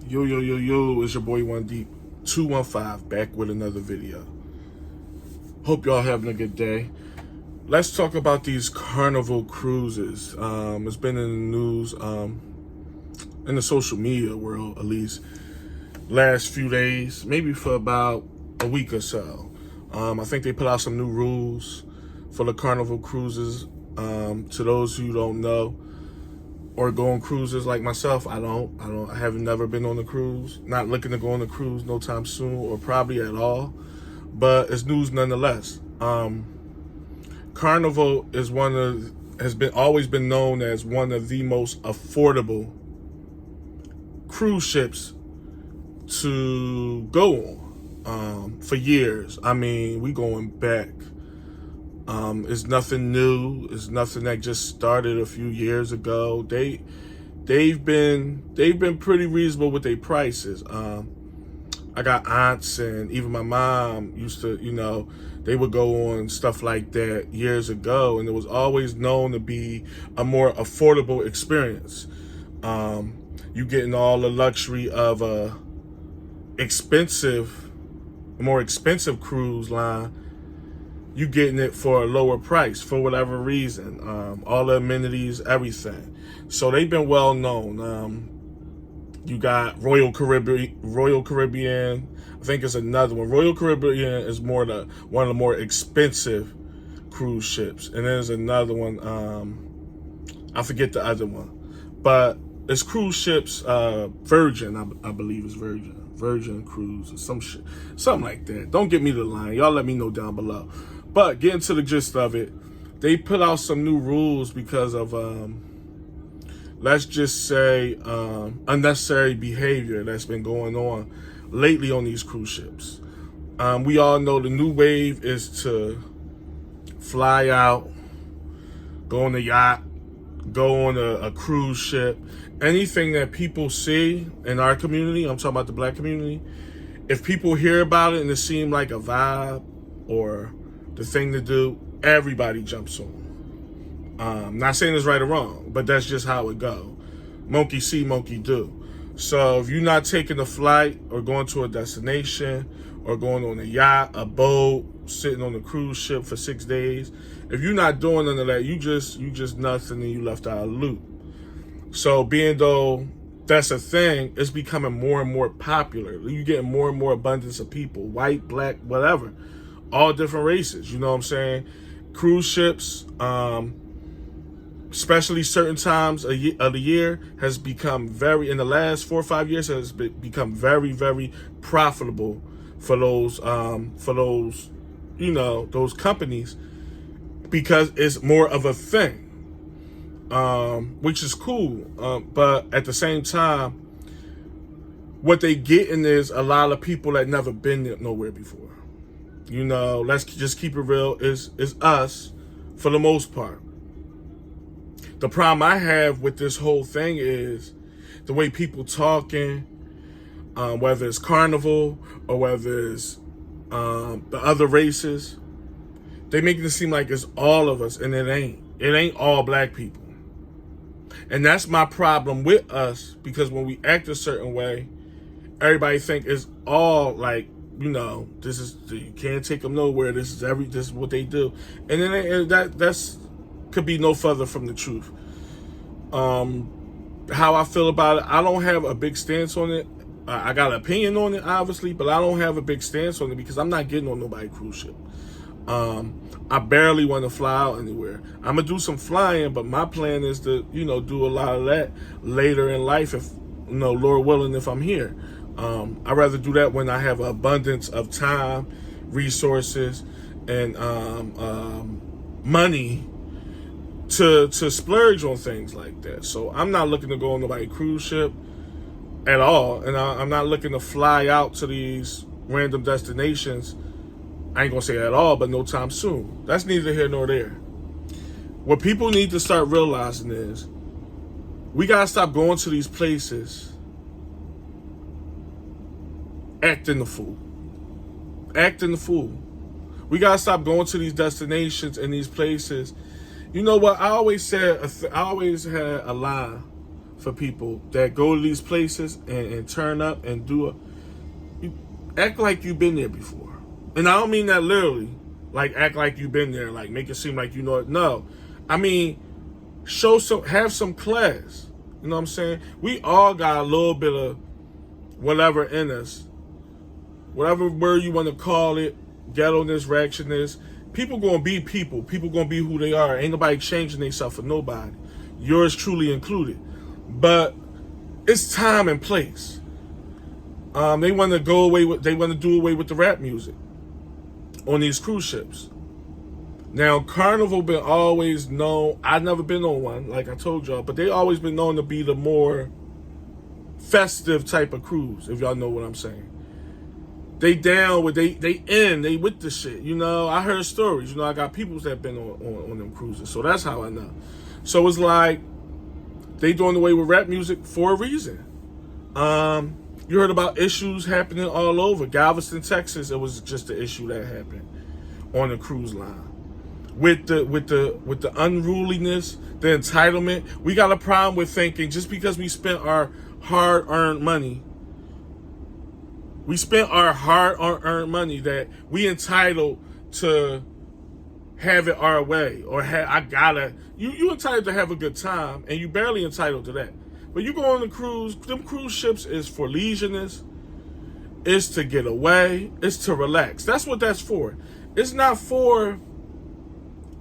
Yo, it's your boy One Deep 215 back with another video. Hope y'all having a good day. Let's talk about these Carnival cruises. It's been in the news, in the social media world at least, last few days, maybe for about a week or so. I think they put out some new rules for the Carnival cruises. To those who don't know, or go on cruises like myself, I haven't never been on a cruise, not looking to go on a cruise no time soon, or probably at all, but it's news nonetheless. Carnival is always been known as one of the most affordable cruise ships to go on, for years. I mean, we going back. It's nothing new. It's nothing that just started a few years ago. They've been pretty reasonable with their prices. I got aunts and even my mom used to, they would go on stuff like that years ago, and it was always known to be a more affordable experience. You getting all the luxury of a more expensive cruise line. You getting it for a lower price for whatever reason. All the amenities, everything. So they've been well known. You got Royal Caribbean. I think it's another one. Royal Caribbean is one of the more expensive cruise ships, and there's another one. I forget the other one, but it's cruise ships. Virgin, I believe is Virgin Cruise or something like that. Don't get me the line. Y'all let me know down below. But getting to the gist of it, they put out some new rules because of, let's just say, unnecessary behavior that's been going on lately on these cruise ships. We all know the new wave is to fly out, go on a yacht, go on a cruise ship. Anything that people see in our community, I'm talking about the black community, if people hear about it and it seems like a vibe or the thing to do, everybody jumps on. Not saying it's right or wrong, but that's just how it go. Monkey see, monkey do. So if you're not taking a flight or going to a destination or going on a yacht, a boat, sitting on a cruise ship for 6 days, if you're not doing none of that, you just nothing and you left out of the loop. So being though that's a thing, it's becoming more and more popular. You're getting more and more abundance of people, white, black, whatever. All different races, you know what I'm saying? Cruise ships, especially certain times of the year, has become in the last 4 or 5 years, has become very, very profitable for those those companies, because it's more of a thing, which is cool. But at the same time, what they getting is a lot of people that never been nowhere before. Let's just keep it real, is us for the most part. The problem I have with this whole thing is the way people talking, whether it's Carnival or whether it's the other races. They make it seem like it's all of us, and it ain't. It ain't all black people. And that's my problem with us, because when we act a certain way, everybody think it's all like, you can't take them nowhere. This is what they do, and then that's could be no further from the truth. How I feel about it, I don't have a big stance on it. I got an opinion on it, obviously, but I don't have a big stance on it because I'm not getting on nobody's cruise ship. I barely want to fly out anywhere. I'm gonna do some flying, but my plan is to, do a lot of that later in life, if Lord willing, if I'm here. I'd rather do that when I have an abundance of time, resources, and money to splurge on things like that. So I'm not looking to go on nobody's cruise ship at all, and I'm not looking to fly out to these random destinations. I ain't gonna say at all, but no time soon. That's neither here nor there. What people need to start realizing is we gotta stop going to these places acting the fool. We gotta stop going to these destinations and these places. You know what? I always had a line for people that go to these places and turn up and act like you've been there before. And I don't mean that literally, like act like you've been there, like make it seem like you know it. No, I mean have some class. You know what I'm saying? We all got a little bit of whatever in us, whatever word you want to call it, ghetto-ness, ratchetness. People gonna be people. People gonna be who they are. Ain't nobody changing themselves for nobody. Yours truly included. But it's time and place. They want to do away with the rap music on these cruise ships. Now, Carnival been always known. I've never been on one, like I told y'all, but they always been known to be the more festive type of cruise, if y'all know what I'm saying. They down with they with the shit. You know, I heard stories. You know, I got people that been on them cruises, so that's how I know. So it's like they doing away with rap music for a reason. You heard about issues happening all over. Galveston, Texas, it was just an issue that happened on the cruise line. With the unruliness, the entitlement. We got a problem with thinking just because we spent our hard-earned money, that we entitled to have it our way, or you entitled to have a good time, and you barely entitled to that. But you go on the cruise, them cruise ships is for leisureness, it's to get away, it's to relax. That's what that's for. It's not for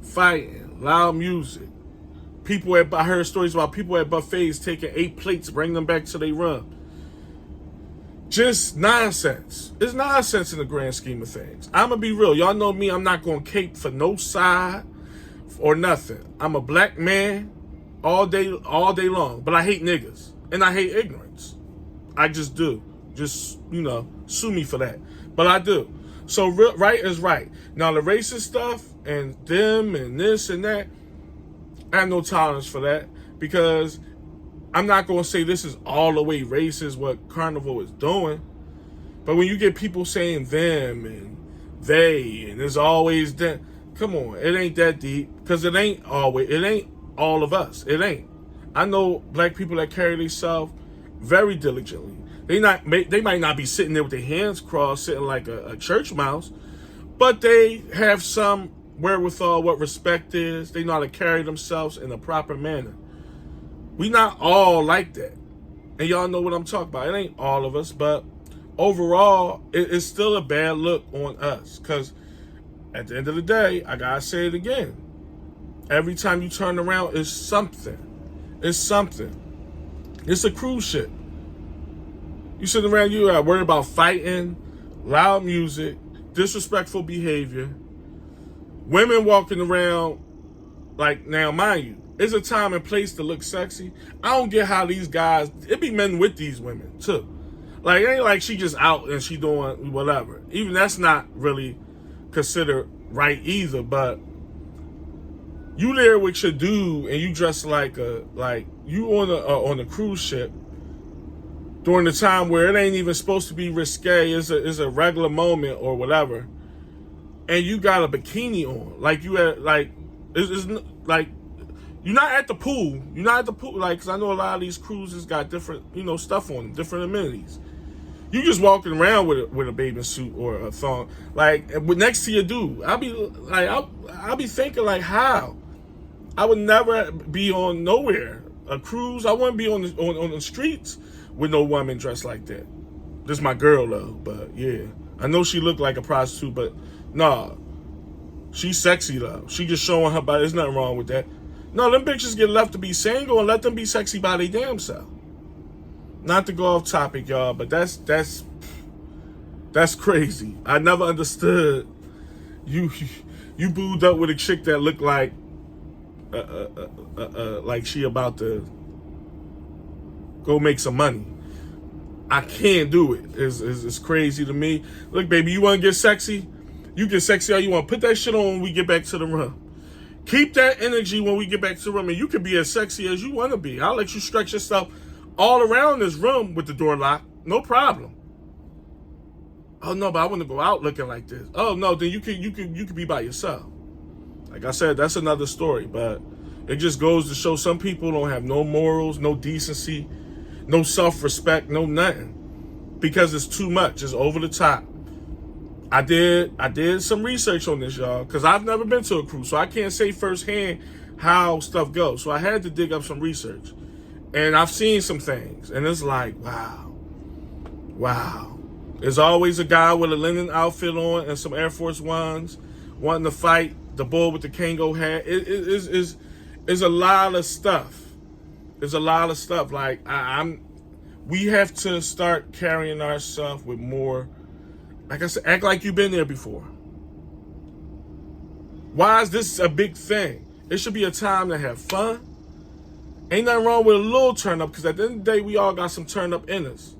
fighting, loud music. I heard stories about people at buffets taking 8 plates, bring them back to their room. Just nonsense. It's nonsense in the grand scheme of things. I'm going to be real. Y'all know me. I'm not going to cape for no side or nothing. I'm a black man all day long. But I hate niggas. And I hate ignorance. I just do. Just, sue me for that. But I do. So right is right. Now, the racist stuff and them and this and that, I have no tolerance for that, because I'm not going to say this is all the way racist what Carnival is doing. But when you get people saying them and they and there's always them, come on, it ain't that deep, because it ain't all of us. It ain't. I know black people that carry themselves very diligently. They might not be sitting there with their hands crossed, sitting like a church mouse, but they have some wherewithal what respect is. They know how to carry themselves in a proper manner. We not all like that. And y'all know what I'm talking about. It ain't all of us, but overall, it's still a bad look on us. Because at the end of the day, I gotta say it again. Every time you turn around, it's something. It's something. It's a cruise ship. You sitting around, you are worried about fighting, loud music, disrespectful behavior, women walking around like, now mind you, it's a time and place to look sexy. I don't get how these guys, it be men with these women too. Like, it ain't like she just out and she doing whatever. Even that's not really considered right either, but you there with your dude and you dress like you on a cruise ship during the time where it ain't even supposed to be risque, it's a regular moment or whatever, and you got a bikini on, like you at it's like you're not at the pool. You're not at the pool, like, because I know a lot of these cruises got different stuff on them, different amenities. You just walking around with a bathing suit or a thong, like next to your dude. I'll be thinking like, how? I would never be on nowhere a cruise. I wouldn't be on the streets with no woman dressed like that. This my girl though, but yeah, I know she looked like a prostitute, but nah, she's sexy though. She just showing her body. There's nothing wrong with that. No, them bitches get left to be single and let them be sexy by their damn self. Not to go off topic, y'all, but that's crazy. I never understood you booed up with a chick that looked like she about to go make some money. I can't do it. It's crazy to me. Look, baby, you want to get sexy? You get sexy all you want. Put that shit on when we get back to the room. Keep that energy when we get back to the room, and you can be as sexy as you want to be. I'll let you stretch yourself all around this room with the door locked. No problem. Oh no, but I want to go out looking like this. Oh no, then you can be by yourself. Like I said, that's another story. But It just goes to show some people don't have no morals, no decency, no self-respect, no nothing. Because it's too much. It's over the top. I did some research on this, y'all, because I've never been to a cruise, so I can't say firsthand how stuff goes. So I had to dig up some research. And I've seen some things. And it's like, wow. Wow. There's always a guy with a linen outfit on and some Air Force Ones wanting to fight the bull with the Kango hat. It is a lot of stuff. There's a lot of stuff. Like, we have to start carrying ourselves with more, like I said, act like you've been there before. Why is this a big thing? It should be a time to have fun. Ain't nothing wrong with a little turn up, because at the end of the day, we all got some turn up in us.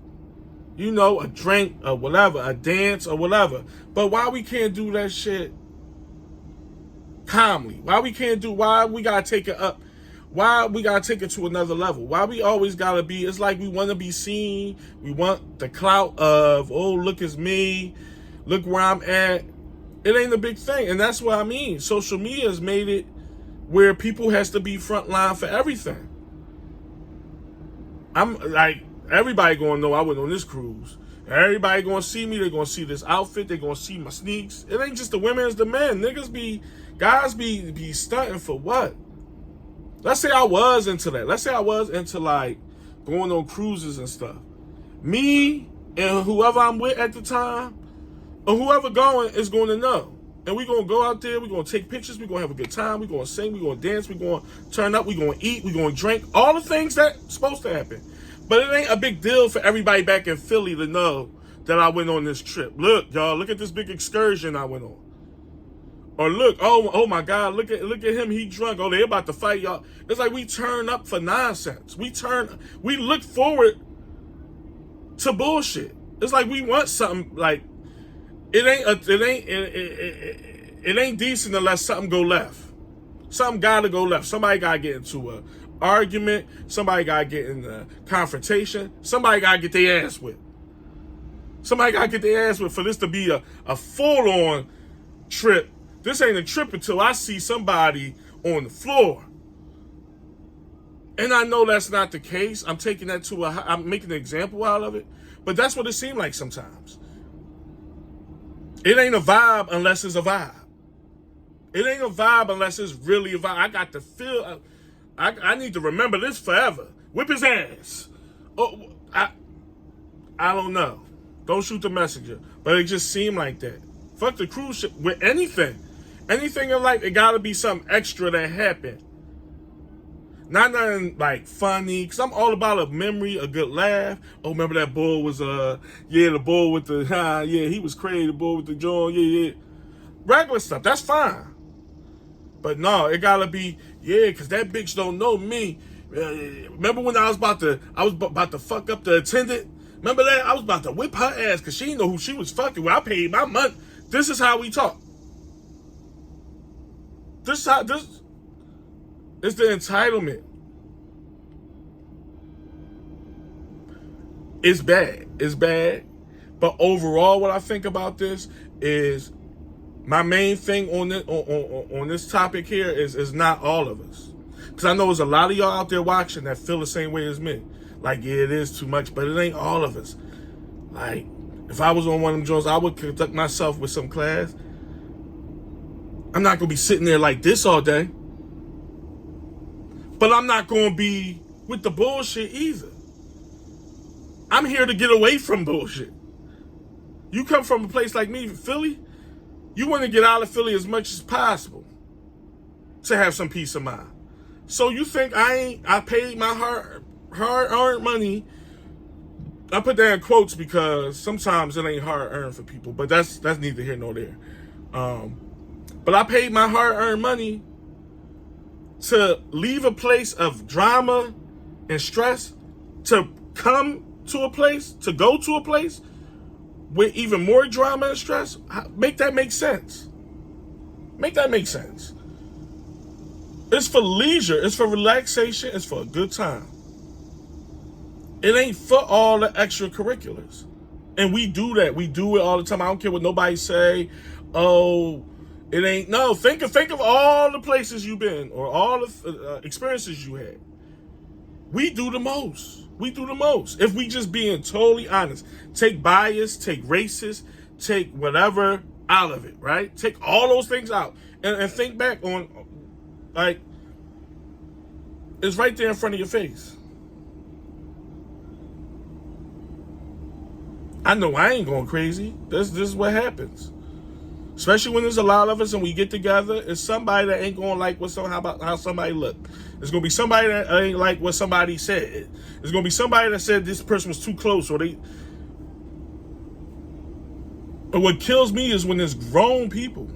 You know, a drink or whatever, a dance or whatever. But why we can't do that shit calmly? Why we gotta take it up? Why we gotta take it to another level? Why we always gotta be, it's like we want to be seen. We want the clout of, oh, look, it's me. Look where I'm at. It ain't a big thing. And that's what I mean. Social media has made it where people has to be front line for everything. I'm like, everybody gonna know I went on this cruise. Everybody gonna see me. They're gonna see this outfit. They're gonna see my sneaks. It ain't just the women, it's the men. Guys be stunting for what? Let's say I was into that. Let's say I was into like going on cruises and stuff. Me and whoever I'm with at the time, or whoever going, is going to know. And we're going to go out there, we're going to take pictures, we're going to have a good time, we're going to sing, we're going to dance, we're going to turn up, we're going to eat, we're going to drink, all the things that's supposed to happen. But it ain't a big deal for everybody back in Philly to know that I went on this trip. Look, y'all, look at this big excursion I went on. Or look, oh my God, look at him, he drunk. Oh, they about to fight, y'all. It's like we turn up for nonsense. We look forward to bullshit. It's like we want something, like, it ain't decent unless something go left. Something gotta go left. Somebody gotta get into a argument. Somebody gotta get in a confrontation. Somebody gotta get their ass whipped. Somebody gotta get their ass whipped for this to be a full-on trip. This ain't a trip until I see somebody on the floor. And I know that's not the case. I'm taking that I'm making an example out of it. But that's what it seemed like sometimes. It ain't a vibe unless it's a vibe. It ain't a vibe unless it's really a vibe. I got to feel, I need to remember this forever. Whip his ass. Oh, I don't know. Don't shoot the messenger. But it just seemed like that. Fuck the cruise ship with anything. Anything in life, it gotta be something extra that happened. Not nothing like funny, because I'm all about a memory, a good laugh. Oh, remember that bull was, the bull with the, he was crazy, the bull with the joint, yeah. Regular stuff, that's fine. But no, it gotta be, because that bitch don't know me. Remember when I was about to fuck up the attendant? Remember that? I was about to whip her ass, because she didn't know who she was fucking with. I paid my money. This is how we talk. This is the entitlement. It's bad. It's bad. But overall, what I think about this is my main thing on this topic here is not all of us. Because I know there's a lot of y'all out there watching that feel the same way as me. Like, yeah, it is too much, but it ain't all of us. Like, if I was on one of them joints, I would conduct myself with some class. I'm not going to be sitting there like this all day. But I'm not going to be with the bullshit either. I'm here to get away from bullshit. You come from a place like me, Philly, you want to get out of Philly as much as possible to have some peace of mind. So you think I paid my hard-earned money. I put that in quotes because sometimes it ain't hard-earned for people, but that's neither here nor there. But I paid my hard-earned money to leave a place of drama and stress to come to a place, to go to a place with even more drama and stress. Make that make sense. Make that make sense. It's for leisure. It's for relaxation. It's for a good time. It ain't for all the extracurriculars. And we do that. We do it all the time. I don't care what nobody say. Oh, It ain't, no, think of all the places you've been or all the experiences you had. We do the most. We do the most. If we just being totally honest. Take bias, take racist, take whatever out of it, right? Take all those things out. And think back on, like, it's right there in front of your face. I know I ain't going crazy. This is what happens. Especially when there's a lot of us and we get together, it's somebody that ain't gonna like how somebody look. It's gonna be somebody that ain't like what somebody said. It's gonna be somebody that said this person was too close, or they. But what kills me is when there's grown people.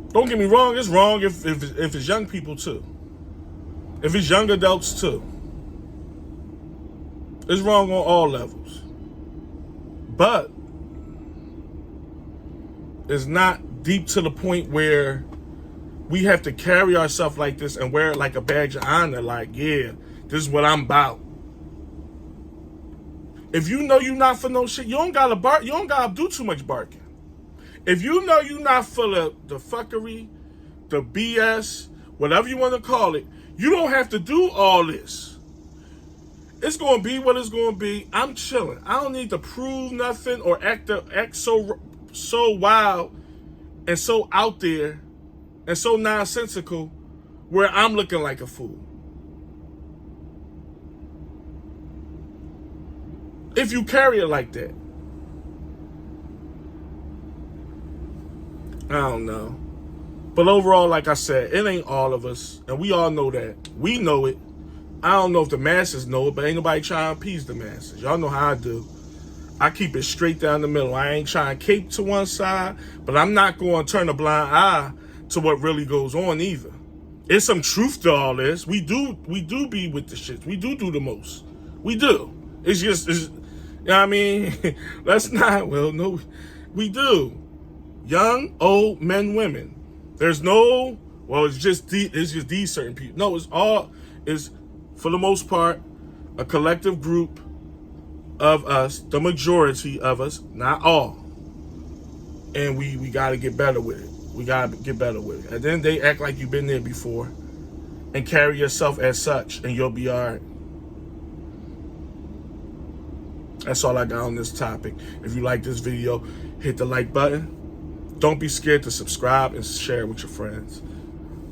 Don't get me wrong, it's wrong if it's young people too. If it's young adults too. It's wrong on all levels. But it's not deep to the point where we have to carry ourselves like this and wear it like a badge of honor. Like, yeah, this is what I'm about. If you know you're not for no shit, you don't gotta bark. You don't gotta do too much barking. If you know you're not for the fuckery, the BS, whatever you want to call it, you don't have to do all this. It's gonna be what it's gonna be. I'm chilling. I don't need to prove nothing or act so wild and so out there and so nonsensical where I'm looking like a fool. If you carry it like that. I don't know. But overall, like I said, it ain't all of us. And we all know that. We know it. I don't know if the masses know it, but ain't nobody trying to appease the masses. Y'all know how I do. I keep it straight down the middle. I ain't trying to cape to one side, but I'm not going to turn a blind eye to what really goes on either. There's some truth to all this. We do be with the shit. We do the most. We do. It's you know what I mean? Let's not, well, no, we do. Young, old, men, women. There's no, well, it's just these certain people. No, it's for the most part, a collective group of us, the majority of us, not all. And we got to get better with it. We got to get better with it. And then they act like you've been there before and carry yourself as such, and you'll be all right. That's all I got on this topic. If you like this video, hit the like button. Don't be scared to subscribe and share it with your friends.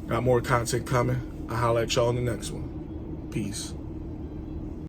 Got more content coming. I'll holler at y'all in the next one. Peace.